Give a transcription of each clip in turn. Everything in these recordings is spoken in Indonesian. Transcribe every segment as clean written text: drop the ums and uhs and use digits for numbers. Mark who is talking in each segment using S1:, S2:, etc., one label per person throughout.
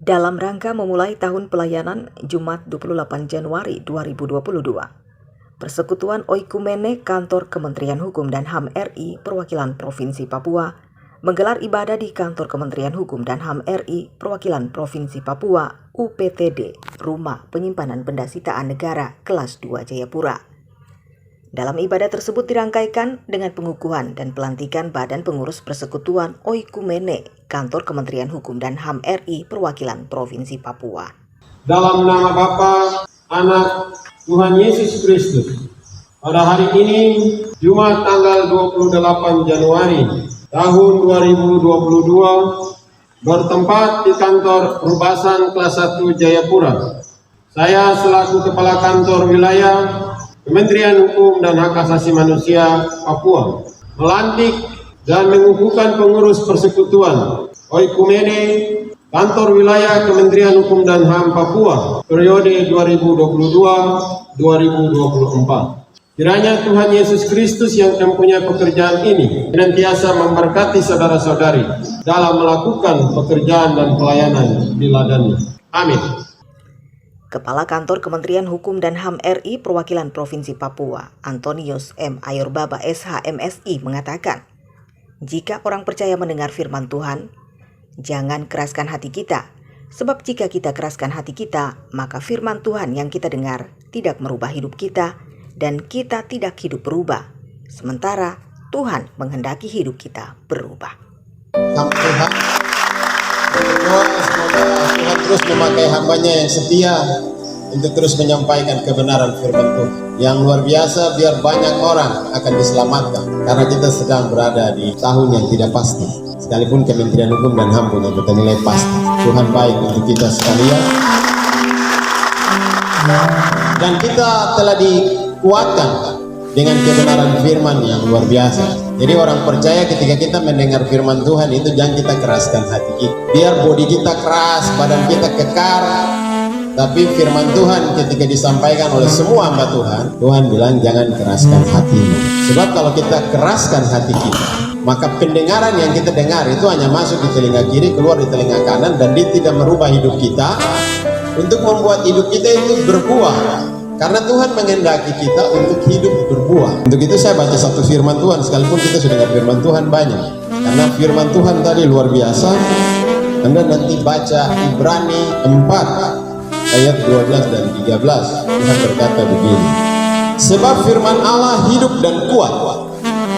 S1: dalam rangka memulai tahun pelayanan Jumat 28 Januari 2022. Persekutuan Oikumene Kantor Kementerian Hukum dan HAM RI Perwakilan Provinsi Papua menggelar ibadah di Kantor Kementerian Hukum dan HAM RI Perwakilan Provinsi Papua UPTD, Rumah Penyimpanan Benda Sitaan Negara Kelas 2 Jayapura. Dalam ibadah tersebut dirangkaikan dengan pengukuhan dan pelantikan Badan Pengurus Persekutuan Oikumene Kantor Kementerian Hukum dan HAM RI Perwakilan Provinsi Papua.
S2: Dalam nama Bapa, Anak, Tuhan Yesus Kristus, pada hari ini Jumat tanggal 28 Januari tahun 2022 bertempat di kantor Rubasan kelas 1 Jayapura. Saya selaku Kepala Kantor Wilayah Kementerian Hukum dan Hak Asasi Manusia Papua melantik dan mengukuhkan pengurus persekutuan Oikumene Kantor Wilayah Kementerian Hukum dan HAM Papua periode 2022-2024. Kiranya Tuhan Yesus Kristus yang mempunyai pekerjaan ini senantiasa memberkati saudara-saudari dalam melakukan pekerjaan dan pelayanan di ladangnya. Amin.
S1: Kepala Kantor Kementerian Hukum dan HAM RI Perwakilan Provinsi Papua, Antonius M. Ayorbaba SH MSI mengatakan, jika orang percaya mendengar firman Tuhan, jangan keraskan hati kita, sebab jika kita keraskan hati kita, maka firman Tuhan yang kita dengar tidak merubah hidup kita, dan kita tidak hidup berubah, sementara Tuhan menghendaki hidup kita berubah.
S3: Tuhan berdoa semoga Tuhan terus memakai hambanya yang setia untuk terus menyampaikan kebenaran firman Tuhan yang luar biasa, biar banyak orang akan diselamatkan, karena kita sedang berada di tahun yang tidak pasti. Sekalipun Kementerian Hukum dan HAM punya kita nilai pasti. Tuhan baik untuk kita sekalian, dan kita telah dikuatkan dengan kebenaran firman yang luar biasa. Jadi orang percaya ketika kita mendengar firman Tuhan itu jangan kita keraskan hati kita. Biar bodi kita keras, badan kita kekar, tapi firman Tuhan ketika disampaikan oleh semua hamba Tuhan, Tuhan bilang jangan keraskan hatimu. Sebab kalau kita keraskan hati kita, maka pendengaran yang kita dengar itu hanya masuk di telinga kiri, keluar di telinga kanan, dan dia tidak merubah hidup kita untuk membuat hidup kita itu berbuah. Karena Tuhan menghendaki kita untuk hidup berbuah. Untuk itu saya baca satu firman Tuhan, sekalipun kita sudah dengar firman Tuhan banyak. Karena firman Tuhan tadi luar biasa. Anda nanti baca Ibrani 4 ayat 12 dan 13. Tuhan berkata begini, sebab firman Allah hidup dan kuat,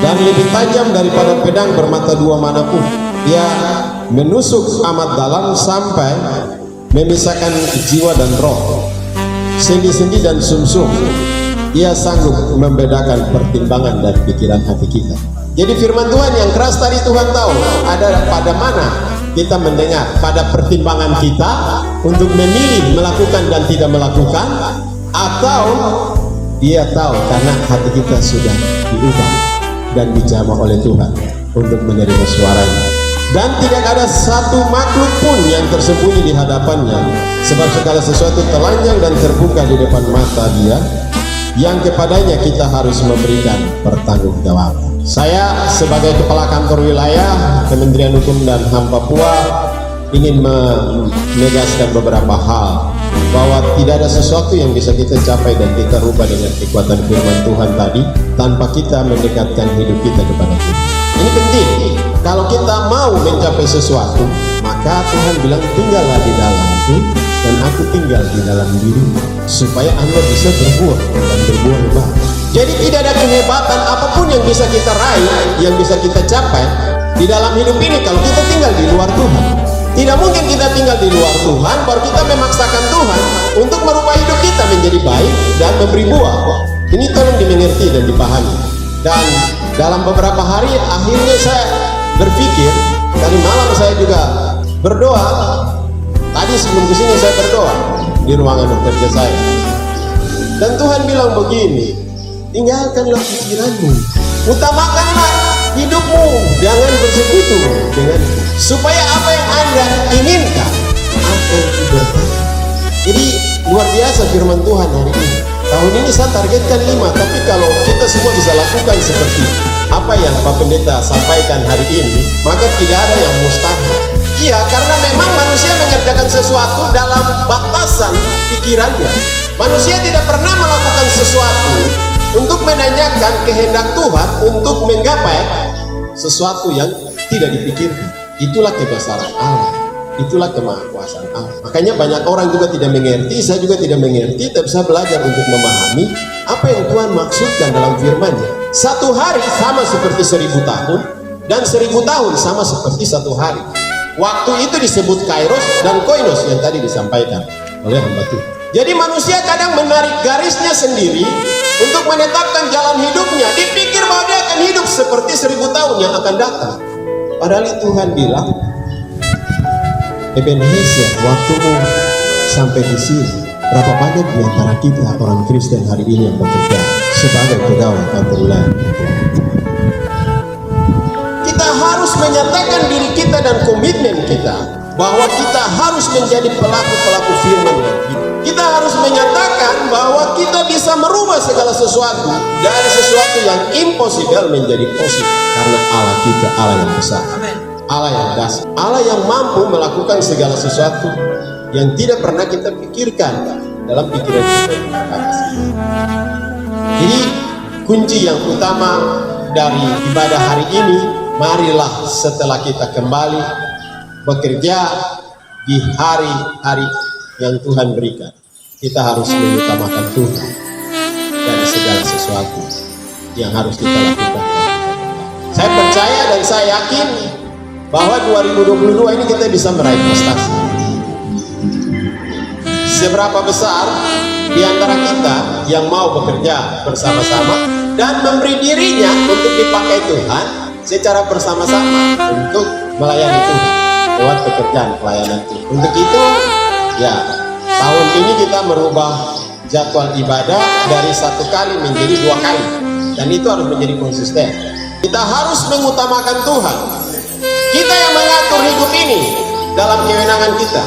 S3: dan lebih tajam daripada pedang bermata dua manapun. Ia menusuk amat dalam sampai memisahkan jiwa dan roh, sendi-sendi dan sumsum. Ia sanggup membedakan pertimbangan dan pikiran hati kita. Jadi firman Tuhan yang keras tadi Tuhan tahu ada pada mana kita mendengar, pada pertimbangan kita untuk memilih melakukan dan tidak melakukan, atau Dia tahu karena hati kita sudah diubah dan dijamah oleh Tuhan untuk menerima suaranya. Dan tidak ada satu makhluk pun yang tersembunyi di hadapannya, sebab segala sesuatu telanjang dan terbuka di depan mata Dia, yang kepadanya kita harus memberikan pertanggungjawaban. Saya sebagai Kepala Kantor Wilayah Kementerian Hukum dan HAM Papua ingin menegaskan beberapa hal, bahwa tidak ada sesuatu yang bisa kita capai dan kita rubah dengan kekuatan firman Tuhan tadi tanpa kita mendekatkan hidup kita kepada Tuhan. Ini penting. Kalau kita mau mencapai sesuatu, maka Tuhan bilang tinggallah di dalamku dan aku tinggal di dalam dirimu, supaya Anda bisa berbuah dan berbuah lebat. Jadi tidak ada kehebatan apapun yang bisa kita raih, yang bisa kita capai di dalam hidup ini kalau kita tinggal di luar Tuhan. Tidak mungkin kita tinggal di luar Tuhan baru kita memaksakan Tuhan untuk merubah hidup kita menjadi baik dan memberi buah. Ini tolong dimengerti dan dipahami. Dan dalam beberapa hari akhirnya saya berpikir, tadi malam saya juga berdoa. Tadi sebelum kesini saya berdoa di ruangan kerja saya, dan Tuhan bilang begini, tinggalkanlah pikiranmu, utamakanlah hidupmu, jangan bersekutu dengan, supaya apa yang Anda inginkan akan berkata. Jadi luar biasa firman Tuhan hari ini. Tahun ini saya targetkan 5, tapi kalau kita semua bisa lakukan seperti apa yang Pak Pendeta sampaikan hari ini, maka tidak ada yang mustahil. Iya, karena memang manusia mengerjakan sesuatu dalam batasan pikirannya. Manusia tidak pernah melakukan sesuatu untuk menanyakan kehendak Tuhan untuk menggapai sesuatu yang tidak dipikirkan. Itulah kebesaran Allah, itulah kemahakuasaan Allah. Makanya banyak orang juga tidak mengerti, saya juga tidak mengerti, tapi saya belajar untuk memahami apa yang Tuhan maksudkan dalam firman-Nya. Satu hari sama seperti 1000 tahun, dan 1000 tahun sama seperti satu hari. Waktu itu disebut kairos dan koinos yang tadi disampaikan oleh hamba Tuhan. Jadi manusia kadang menarik garisnya sendiri untuk menetapkan jalan hidupnya. Dipikir bahwa dia akan hidup seperti 1000 tahun yang akan datang. Padahal Tuhan bilang, Ebenezer, waktumu sampai di sini. Berapa banyak di antara kita orang Kristen hari ini yang bekerja sebagai pegawai kantor wilayah? Kita harus menyatakan diri kita dan komitmen kita bahwa kita harus menjadi pelaku-pelaku firman yang hidup. Kita harus menyatakan bahwa kita bisa merubah segala sesuatu dari sesuatu yang impossible menjadi possible, karena Allah kita Allah yang besar, Allah yang dasar, Allah yang mampu melakukan segala sesuatu yang tidak pernah kita pikirkan dalam pikiran kita. Jadi kunci yang utama dari ibadah hari ini, marilah setelah kita kembali bekerja di hari-hari yang Tuhan berikan, kita harus mengutamakan Tuhan dari segala sesuatu yang harus kita lakukan. Saya percaya dan saya yakin bahwa 2022 ini kita bisa meraih prestasi. Seberapa besar di antara kita yang mau bekerja bersama-sama dan memberi dirinya untuk dipakai Tuhan secara bersama-sama untuk melayani Tuhan lewat pekerjaan pelayanan Tuhan. Untuk itu, ya, tahun ini kita merubah jadwal ibadah dari 1 kali menjadi 2 kali, dan itu harus menjadi konsisten. Kita harus mengutamakan Tuhan. Kita yang mengatur hidup ini dalam kewenangan kita.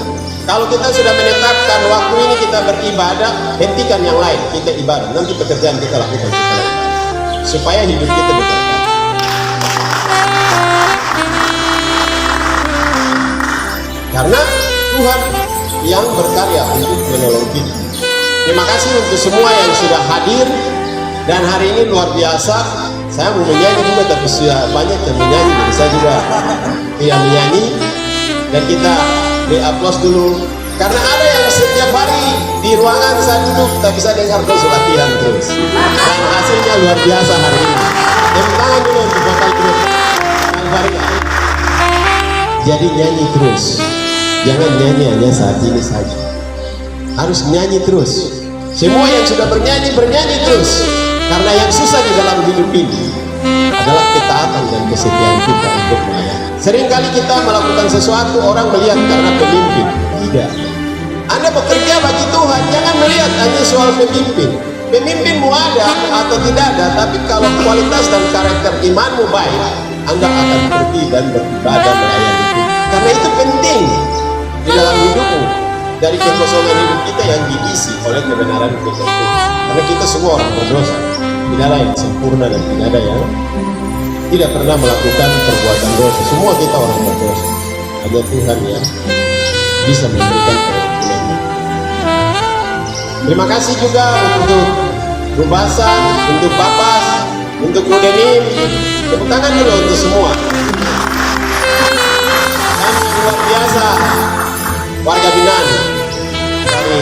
S3: Kalau kita sudah menetapkan waktu ini kita beribadah, hentikan yang lain, kita ibadah. Nanti pekerjaan kita lakukan kita lakukan, supaya hidup kita berkah. Karena Tuhan yang berkarya untuk menolong kita. Terima kasih untuk semua yang sudah hadir, dan hari ini luar biasa. Saya mau menyanyi juga, tapi sudah banyak yang menyanyi, jadi saya juga tidak menyanyi. Dan kita beri aplaus dulu, karena ada yang setiap hari di ruangan saya duduk tapi saya dengar terus latihan terus, dan hasilnya luar biasa hari ini. Tepuk tangan dulu untuk vokal grup Alvaria. Jadi nyanyi terus, jangan nyanyi hanya saat ini saja, harus nyanyi terus. Semua yang sudah bernyanyi, bernyanyi terus, karena yang susah di dalam hidup ini adalah ketaatan dan kesetiaan kita untuk melayani. Seringkali kita melakukan sesuatu, orang melihat karena pemimpin. Tidak. Anda bekerja bagi Tuhan, jangan melihat hanya soal pemimpin. Pemimpinmu ada atau tidak ada, tapi kalau kualitas dan karakter imanmu baik, Anda akan pergi dan beribadah melayani Tuhan. Karena itu penting di dalam hidupmu, dari kekosongan hidup kita yang diisi oleh kebenaran firman Tuhan. Karena kita semua orang berdosa, tidak ada yang sempurna dan tidak ada yang tidak pernah melakukan perbuatan dosa. Semua kita orang berdosa, hanya Tuhan yang bisa memberikan pengampunan. Terima kasih juga untuk Rubasan, untuk Bapak, untuk Nudenim. Tepuk tangan dulu untuk semua. Dan yang luar biasa, warga Binan. Kami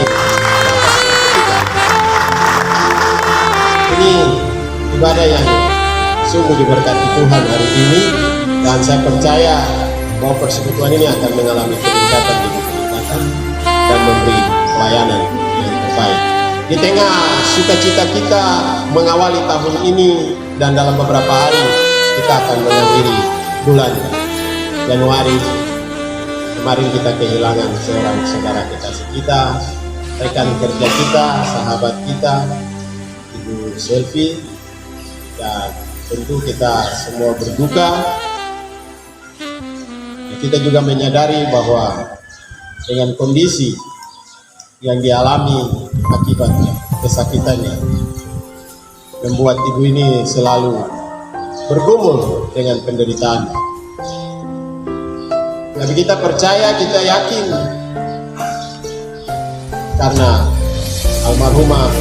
S3: ini ibadah yang sungguh diberkati Tuhan hari ini, dan saya percaya bahwa persekutuan ini akan mengalami peningkatan demi peningkatan dan memberi pelayanan yang terbaik. Di tengah sukacita kita mengawali tahun ini, dan dalam beberapa hari kita akan mengakhiri bulan Januari. Kemarin kita kehilangan seorang saudara kekasih kita, rekan kerja kita, sahabat kita, Ibu Selvi, dan tentu kita semua berduka. Kita juga menyadari bahwa dengan kondisi yang dialami akibat kesakitannya, membuat ibu ini selalu bergumul dengan penderitaan. Tapi kita percaya, kita yakin, karena almarhumah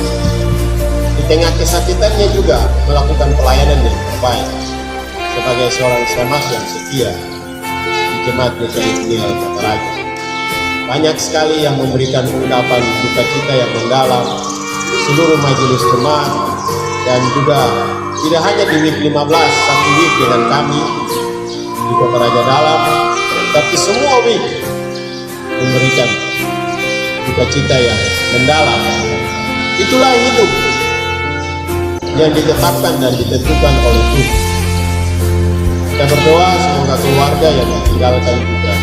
S3: di tengah kesakitannya juga melakukan pelayanan yang terbaik sebagai seorang samak yang setia di Jemaat GKI Tunggal Kota Raja. Banyak sekali yang memberikan ungkapan duka cita yang mendalam, seluruh majelis jemaat, dan juga tidak hanya di week 15, satu week dengan kami di Kota Raja Dalam, tapi semua week memberikan duka cita yang mendalam. Itulah hidup yang ditetapkan dan ditentukan oleh Tuhan. Kita berdoa semoga keluarga yang ditinggalkan juga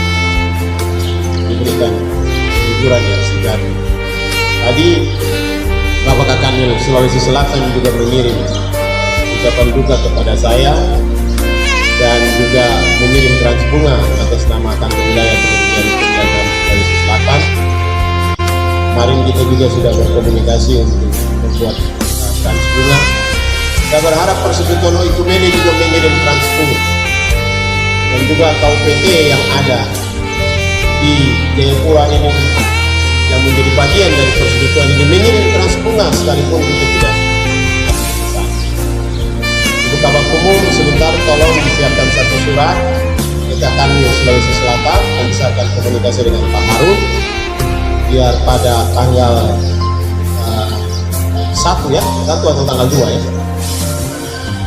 S3: diberikan hiburan yang sejati. Tadi Bapak Kakanwil Sulawesi Selatan juga mengirim ucapan duka kepada saya dan juga mengirim trans bunga atas nama kantor wilayah Kementerian Pendidikan Sulawesi Selatan. Kemarin kita juga sudah berkomunikasi untuk membuat trans bunga. Saya berharap Persekutuan Oikumene juga mengirim trans bunga, dan juga KUPT yang ada di Jayapura ini yang menjadi bagian dari persekutuan ini mengirim trans bunga sekalipun kita tidak aktif. Ibu Kabak Umum sebentar tolong disiapkan satu surat kita akan di Sulawesi Selatan, dan saya akan komunikasi dengan Pak Harun biar pada tanggal 1 atau tanggal 2 ya,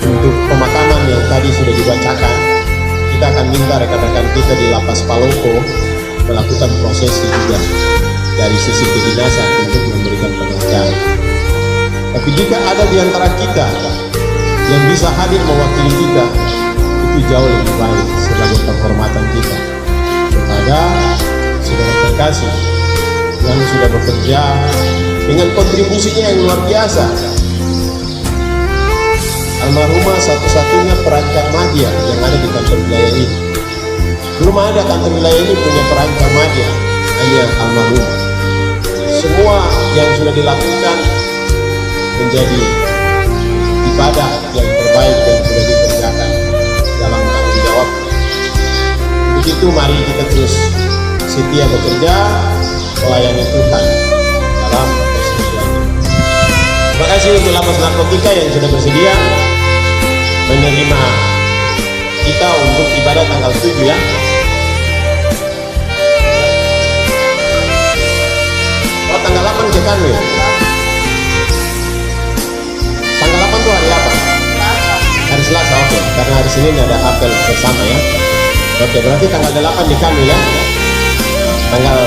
S3: untuk pemakaman yang tadi sudah dibacakan, kita akan minta rekan-rekan kita di Lapas Paloko melakukan prosesi juga dari sisi kedinasan untuk memberikan pengacara. Tapi jika ada di antara kita yang bisa hadir mewakili kita, itu jauh lebih baik sebagai penghormatan kita kepada saudara terkasih yang sudah bekerja dengan kontribusinya yang luar biasa. Almarhumah satu-satunya perancang media yang ada di kantor wilayah ini. Belum ada kantor wilayah ini punya perancang media, hanya almarhumah. Semua yang sudah dilakukan menjadi ibadah yang terbaik yang sudah dikerjakan dalam tanggung jawab. Begitu, mari kita terus setia bekerja melayani Tuhan dalam persekutuan. Terima kasih untuk Lapas Narkotika yang sudah bersedia menerima kita untuk ibadah tanggal 7 ya. Oh, tanggal 8 ke Kanwil. Tanggal 8 itu hari apa? Hari Selasa, oke. Karena hari Senin ada apel bersama ya. Oke, berarti tanggal 8 di Kanwil ya. Tanggal